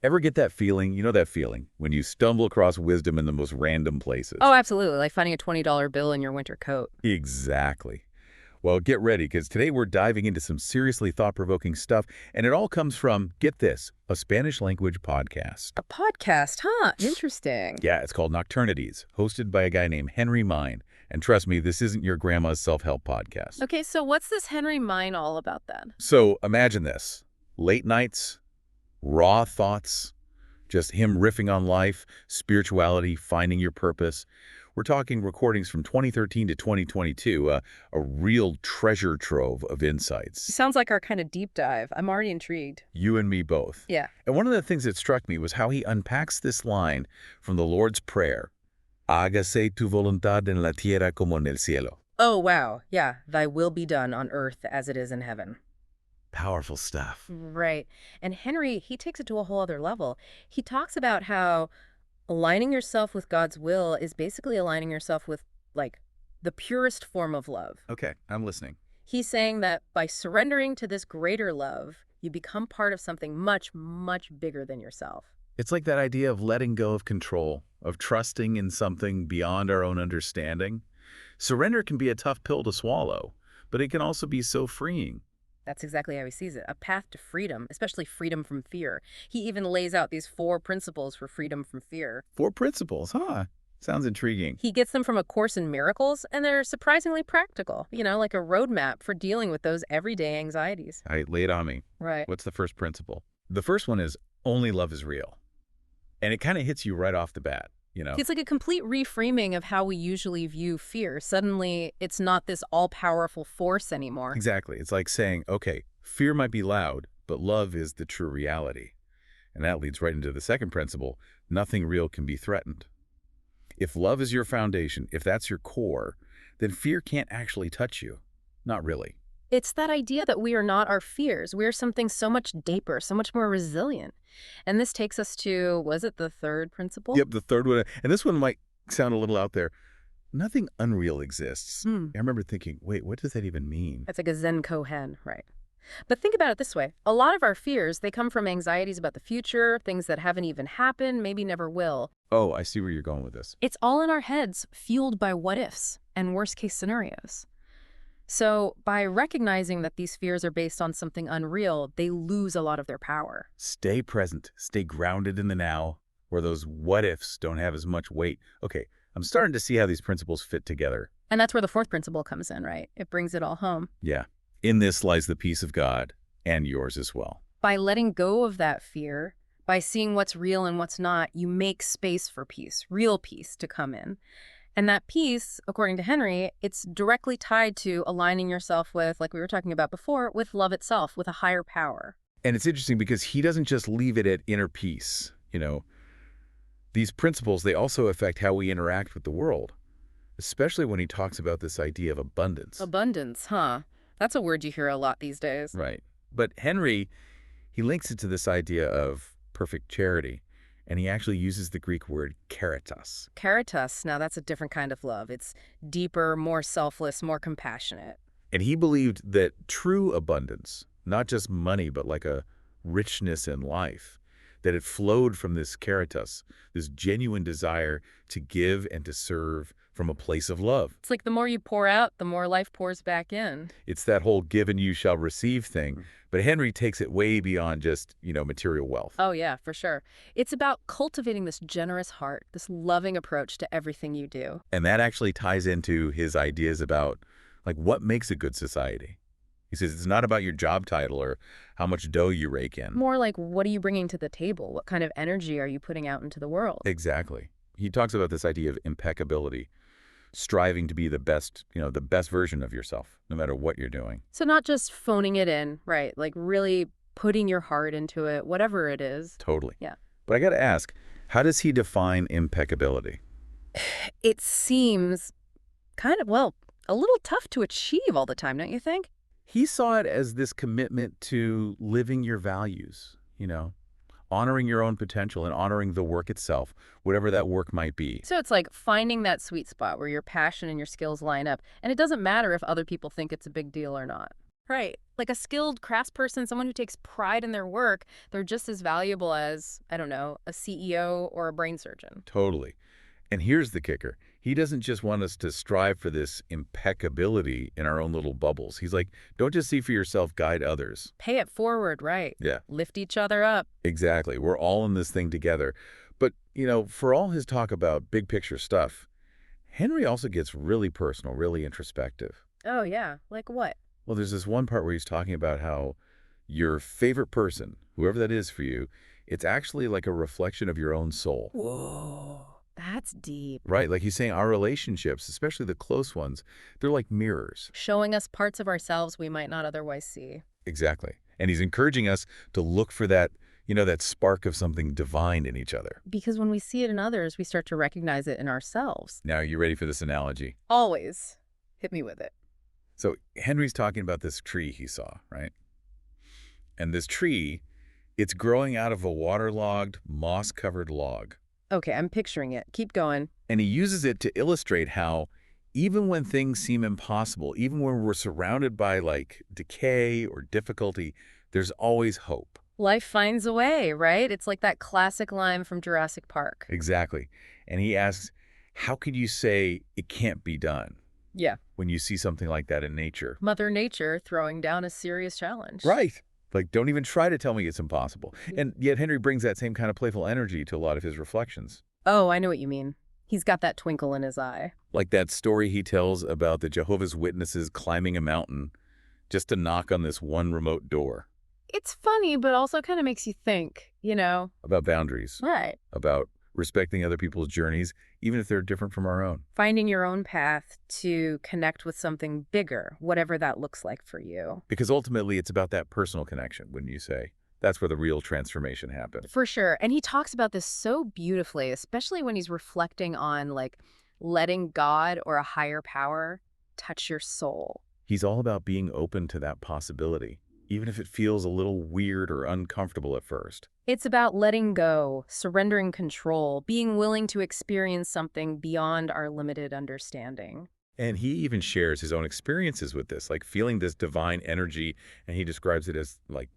Ever get that feeling? You know that feeling when you stumble across wisdom in the most random places. Oh, absolutely. Like finding a $20 bill in your winter coat. Exactly. Well, get ready, because today we're diving into some seriously thought-provoking stuff, and it all comes from, get this, a Spanish language podcast. A podcast, huh? Interesting. Yeah, it's called Nocturnidades, hosted by a guy named Genrimain. And trust me, this isn't your grandma's self-help podcast. Okay, so what's this Genrimain all about then? So imagine this. Late nights, raw thoughts, just him riffing on life, spirituality, finding your purpose. We're talking recordings from 2013 to 2022, a real treasure trove of insights. Sounds like our kind of deep dive. I'm already intrigued. You and me both. Yeah. And one of the things that struck me was how he unpacks this line from the Lord's Prayer, Hágase tu voluntad en la tierra como en el cielo. Oh, wow. Yeah. Thy will be done on earth as it is in heaven. Powerful stuff. Right. And Henry, he takes it to a whole other level. He talks about how aligning yourself with God's will is basically aligning yourself with, like, the purest form of love. Okay, I'm listening. He's saying that by surrendering to this greater love, you become part of something much, much bigger than yourself. It's like that idea of letting go of control, of trusting in something beyond our own understanding. Surrender can be a tough pill to swallow, but it can also be so freeing. That's exactly how he sees it. A path to freedom, especially freedom from fear. He even lays out these 4 principles for freedom from fear. 4 principles, huh? Sounds intriguing. He gets them from A Course in Miracles, and they're surprisingly practical. You know, like a roadmap for dealing with those everyday anxieties. All right, lay it on me. Right. What's the first principle? The first one is only love is real. And it kind of hits you right off the bat, you know? It's like a complete reframing of how we usually view fear. Suddenly, it's not this all-powerful force anymore. Exactly. It's like saying, okay, fear might be loud, but love is the true reality. And that leads right into the second principle. Nothing real can be threatened. If love is your foundation, if that's your core, then fear can't actually touch you. Not really. It's that idea that we are not our fears. We are something so much deeper, so much more resilient. And this takes us to, was it the third principle? Yep, the third one. And this one might sound a little out there. Nothing unreal exists. I remember thinking, wait, what does that even mean? That's like a Zen kohen, right? But think about it this way. A lot of our fears, they come from anxieties about the future, things that haven't even happened, maybe never will. Oh, I see where you're going with this. It's all in our heads, fueled by what-ifs and worst-case scenarios. So by recognizing that these fears are based on something unreal, they lose a lot of their power. Stay present. Stay grounded in the now, where those what-ifs don't have as much weight. Okay, I'm starting to see how these principles fit together. And that's where the fourth principle comes in, right? It brings it all home. Yeah. In this lies the peace of God, and yours as well. By letting go of that fear, by seeing what's real and what's not, you make space for peace, real peace, to come in. And that peace, according to Henry, it's directly tied to aligning yourself with, like we were talking about before, with love itself, with a higher power. And it's interesting because he doesn't just leave it at inner peace. You know, these principles, they also affect how we interact with the world, especially when he talks about this idea of abundance. Abundance, huh? That's a word you hear a lot these days. Right. But Henry, he links it to this idea of perfect charity. And he actually uses the Greek word caritas. Caritas, now that's a different kind of love. It's deeper, more selfless, more compassionate. And he believed that true abundance, not just money, but like a richness in life, that it flowed from this caritas, this genuine desire to give and to serve from a place of love. It's like the more you pour out, the more life pours back in. It's that whole give and you shall receive thing. But Henry takes it way beyond just, material wealth. Oh, yeah, for sure. It's about cultivating this generous heart, this loving approach to everything you do. And that actually ties into his ideas about, like, what makes a good society. He says it's not about your job title or how much dough you rake in. More like, what are you bringing to the table? What kind of energy are you putting out into the world? Exactly. He talks about this idea of impeccability, striving to be the best, the best version of yourself, no matter what you're doing. So not just phoning it in, right? Like really putting your heart into it, whatever it is. Totally. Yeah. But I got to ask, how does he define impeccability? It seems kind of, well, a little tough to achieve all the time, don't you think? He saw it as this commitment to living your values, honoring your own potential and honoring the work itself, whatever that work might be. So it's like finding that sweet spot where your passion and your skills line up. And it doesn't matter if other people think it's a big deal or not. Right. Like a skilled craftsperson, someone who takes pride in their work, they're just as valuable as, I don't know, a CEO or a brain surgeon. Totally. And here's the kicker. He doesn't just want us to strive for this impeccability in our own little bubbles. He's like, don't just see for yourself, guide others. Pay it forward, right? Yeah, Lift each other up. exactly. We're all in this thing together. But, for all his talk about big picture stuff, Henry also gets really personal, really introspective. Oh, yeah. Like what? Well, there's this one part where he's talking about how your favorite person, whoever that is for you, it's actually like a reflection of your own soul. Whoa. That's deep. Right? Like he's saying our relationships, especially the close ones, they're like mirrors. Showing us parts of ourselves we might not otherwise see. Exactly. And he's encouraging us to look for that, that spark of something divine in each other. Because when we see it in others, we start to recognize it in ourselves. Now, are you ready for this analogy? Always. Hit me with it. So Henry's talking about this tree he saw, right? And this tree, it's growing out of a waterlogged, moss-covered log. Okay, I'm picturing it. Keep going. And he uses it to illustrate how even when things seem impossible, even when we're surrounded by like decay or difficulty, there's always hope. Life finds a way, right? It's like that classic line from Jurassic Park. Exactly. And he asks, how could you say it can't be done? Yeah. When you see something like that in nature. Mother Nature throwing down a serious challenge. Right. Like, don't even try to tell me it's impossible. And yet Henry brings that same kind of playful energy to a lot of his reflections. Oh, I know what you mean. He's got that twinkle in his eye. Like that story he tells about the Jehovah's Witnesses climbing a mountain just to knock on this one remote door. It's funny, but also kind of makes you think, About boundaries. Right. About respecting other people's journeys, even if they're different from our own. Finding your own path to connect with something bigger, whatever that looks like for you. Because ultimately, it's about that personal connection, wouldn't you say? That's where the real transformation happens. For sure. And he talks about this so beautifully, especially when he's reflecting on, like, letting God or a higher power touch your soul. He's all about being open to that possibility, even if it feels a little weird or uncomfortable at first. It's about letting go, surrendering control, being willing to experience something beyond our limited understanding. And he even shares his own experiences with this, like feeling this divine energy, and he describes it as like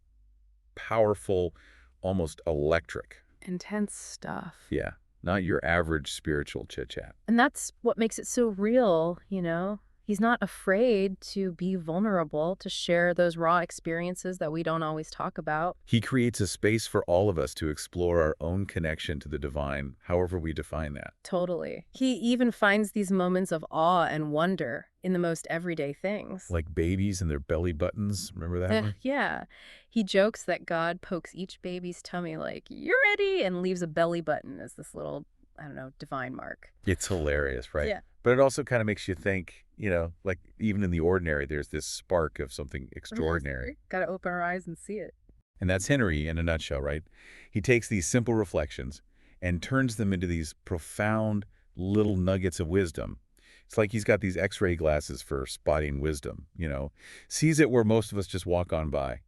powerful, almost electric. Intense stuff. Yeah, not your average spiritual chit-chat. And that's what makes it so real, He's not afraid to be vulnerable, to share those raw experiences that we don't always talk about. He creates a space for all of us to explore our own connection to the divine, however we define that. Totally. He even finds these moments of awe and wonder in the most everyday things. Like babies and their belly buttons. Remember that one? Yeah. He jokes that God pokes each baby's tummy like, "You're ready," and leaves a belly button as this little, I don't know, divine mark. It's hilarious, right? Yeah. But it also kind of makes you think, like even in the ordinary, there's this spark of something extraordinary. Got to open our eyes and see it. And that's Henry in a nutshell, right? He takes these simple reflections and turns them into these profound little nuggets of wisdom. It's like he's got these X-ray glasses for spotting wisdom, sees it where most of us just walk on by.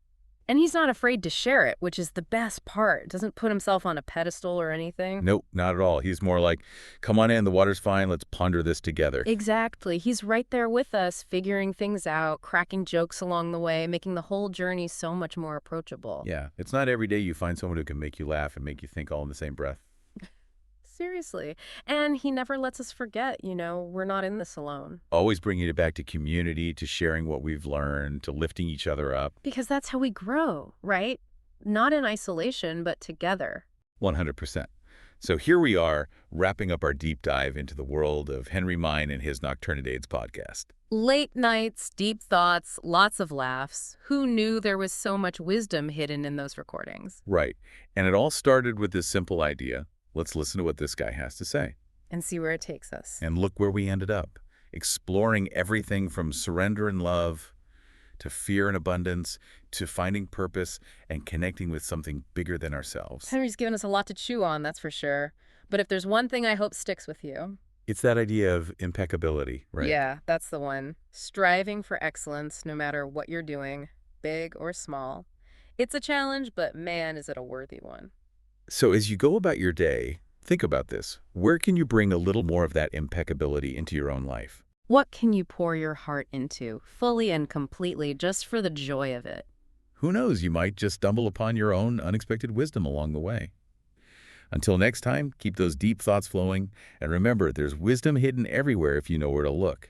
And he's not afraid to share it, which is the best part. Doesn't put himself on a pedestal or anything. Nope, not at all. He's more like, come on in, the water's fine, let's ponder this together. Exactly. He's right there with us, figuring things out, cracking jokes along the way, making the whole journey so much more approachable. Yeah, it's not every day you find someone who can make you laugh and make you think all in the same breath. Seriously. And he never lets us forget, we're not in this alone. Always bringing it back to community, to sharing what we've learned, to lifting each other up. Because that's how we grow, right? Not in isolation, but together. 100%. So here we are, wrapping up our deep dive into the world of Genrimain and his Nocturnidades podcast. Late nights, deep thoughts, lots of laughs. Who knew there was so much wisdom hidden in those recordings? Right. And it all started with this simple idea. Let's listen to what this guy has to say. And see where it takes us. And look where we ended up, exploring everything from surrender and love to fear and abundance to finding purpose and connecting with something bigger than ourselves. Henry's given us a lot to chew on, that's for sure. But if there's one thing I hope sticks with you. It's that idea of impeccability, right? Yeah, that's the one. Striving for excellence no matter what you're doing, big or small. It's a challenge, but man, is it a worthy one. So as you go about your day, think about this. Where can you bring a little more of that impeccability into your own life? What can you pour your heart into, fully and completely, just for the joy of it? Who knows, you might just stumble upon your own unexpected wisdom along the way. Until next time, keep those deep thoughts flowing, and remember, there's wisdom hidden everywhere if you know where to look.